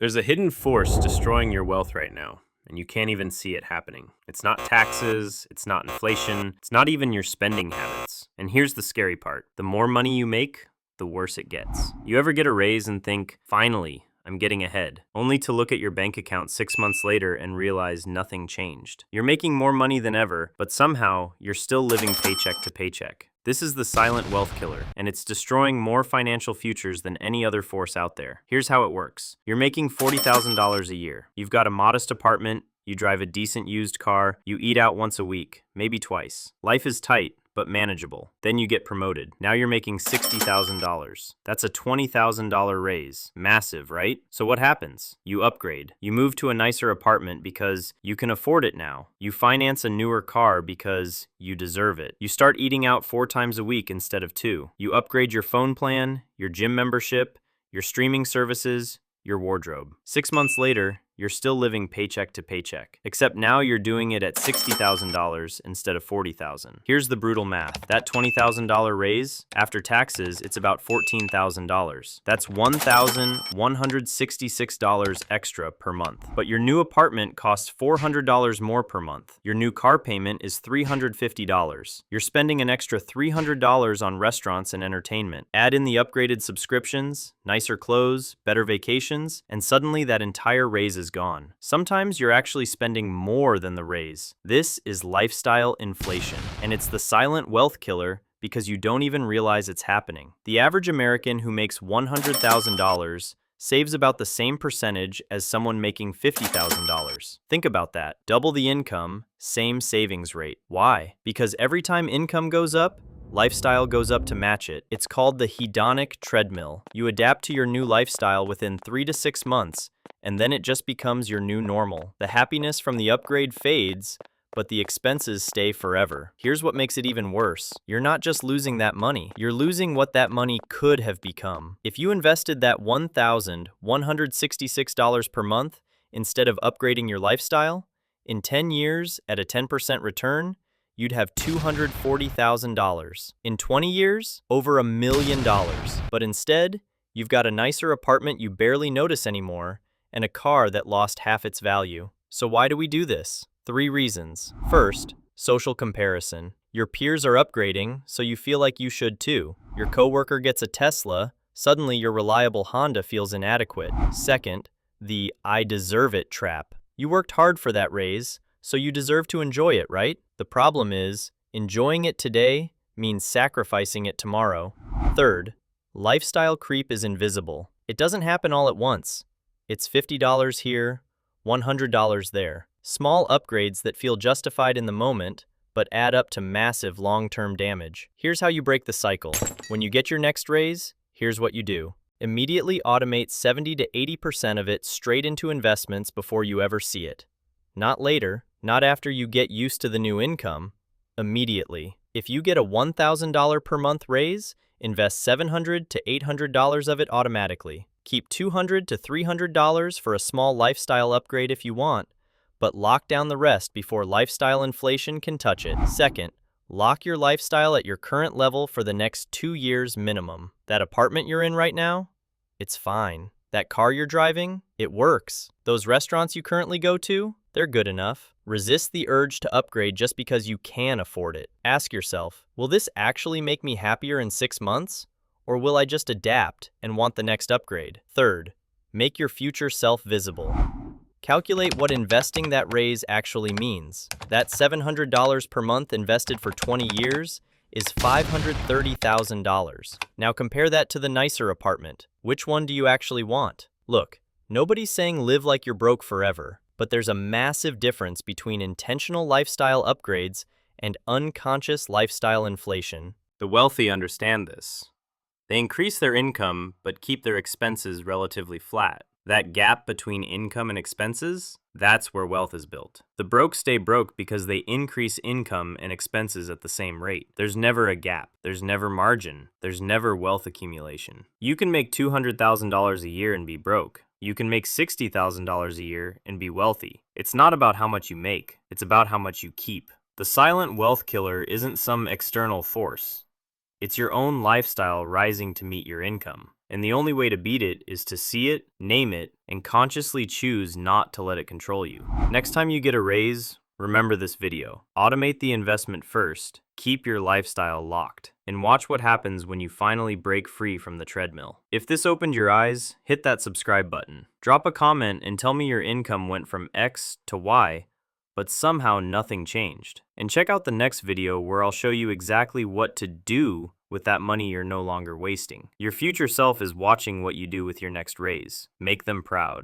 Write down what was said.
There's a hidden force destroying your wealth right now, and you can't even see it happening. It's not taxes, it's not inflation, it's not even your spending habits. And here's the scary part. The more money you make, the worse it gets. You ever get a raise and think, finally, I'm getting ahead, only to look at your bank account 6 months later and realize nothing changed. You're making more money than ever, but somehow you're still living paycheck to paycheck. This is the silent wealth killer, and it's destroying more financial futures than any other force out there. Here's how it works. You're making $40,000 a year. You've got a modest apartment, you drive a decent used car, you eat out once a week, maybe twice. Life is tight, but manageable. Then you get promoted. Now you're making $60,000. That's a $20,000 raise. Massive, right? So what happens? You upgrade. You move to a nicer apartment because you can afford it now. You finance a newer car because you deserve it. You start eating out 4 times a week instead of 2. You upgrade your phone plan, your gym membership, your streaming services, your wardrobe. 6 months later, you're still living paycheck to paycheck, except now you're doing it at $60,000 instead of $40,000. Here's the brutal math. That $20,000 raise, after taxes, it's about $14,000. That's $1,166 extra per month. But your new apartment costs $400 more per month. Your new car payment is $350. You're spending an extra $300 on restaurants and entertainment. Add in the upgraded subscriptions, nicer clothes, better vacations, and suddenly that entire raise is gone. Sometimes you're actually spending more than the raise. This is lifestyle inflation, and it's the silent wealth killer because you don't even realize it's happening. The average American who makes $100,000 saves about the same percentage as someone making $50,000. Think about that. Double the income, same savings rate. Why? Because every time income goes up, lifestyle goes up to match it. It's called the hedonic treadmill. You adapt to your new lifestyle within 3 to 6 months, and then it just becomes your new normal. The happiness from the upgrade fades, but the expenses stay forever. Here's what makes it even worse. You're not just losing that money, you're losing what that money could have become. If you invested that $1,166 per month instead of upgrading your lifestyle, in 10 years at a 10% return, you'd have $240,000. In 20 years, over $1 million. But instead, you've got a nicer apartment you barely notice anymore, and a car that lost half its value. So why do we do this? 3 reasons. First, social comparison. Your peers are upgrading, so you feel like you should too. Your coworker gets a Tesla, suddenly your reliable Honda feels inadequate. Second, the "I deserve it" trap. You worked hard for that raise, so you deserve to enjoy it, right? The problem is, enjoying it today means sacrificing it tomorrow. Third, lifestyle creep is invisible. It doesn't happen all at once. It's $50 here, $100 there. Small upgrades that feel justified in the moment, but add up to massive long-term damage. Here's how you break the cycle. When you get your next raise, here's what you do. Immediately automate 70 to 80% of it straight into investments before you ever see it. Not later, not after you get used to the new income, immediately. If you get a $1,000 per month raise, invest $700 to $800 of it automatically. Keep $200 to $300 for a small lifestyle upgrade if you want, but lock down the rest before lifestyle inflation can touch it. Second, lock your lifestyle at your current level for the next 2 years minimum. That apartment you're in right now? It's fine. That car you're driving? It works. Those restaurants you currently go to? They're good enough. Resist the urge to upgrade just because you can afford it. Ask yourself, will this actually make me happier in 6 months? Or will I just adapt and want the next upgrade? Third, make your future self visible. Calculate what investing that raise actually means. That $700 per month invested for 20 years is $530,000. Now compare that to the nicer apartment. Which one do you actually want? Look, nobody's saying live like you're broke forever, but there's a massive difference between intentional lifestyle upgrades and unconscious lifestyle inflation. The wealthy understand this. They increase their income, but keep their expenses relatively flat. That gap between income and expenses, that's where wealth is built. The broke stay broke because they increase income and expenses at the same rate. There's never a gap. There's never margin. There's never wealth accumulation. You can make $200,000 a year and be broke. You can make $60,000 a year and be wealthy. It's not about how much you make. It's about how much you keep. The silent wealth killer isn't some external force. It's your own lifestyle rising to meet your income. And the only way to beat it is to see it, name it, and consciously choose not to let it control you. Next time you get a raise, remember this video. Automate the investment first, keep your lifestyle locked, and watch what happens when you finally break free from the treadmill. If this opened your eyes, hit that subscribe button. Drop a comment and tell me your income went from X to Y, but somehow nothing changed. And check out the next video where I'll show you exactly what to do with that money you're no longer wasting. Your future self is watching what you do with your next raise. Make them proud.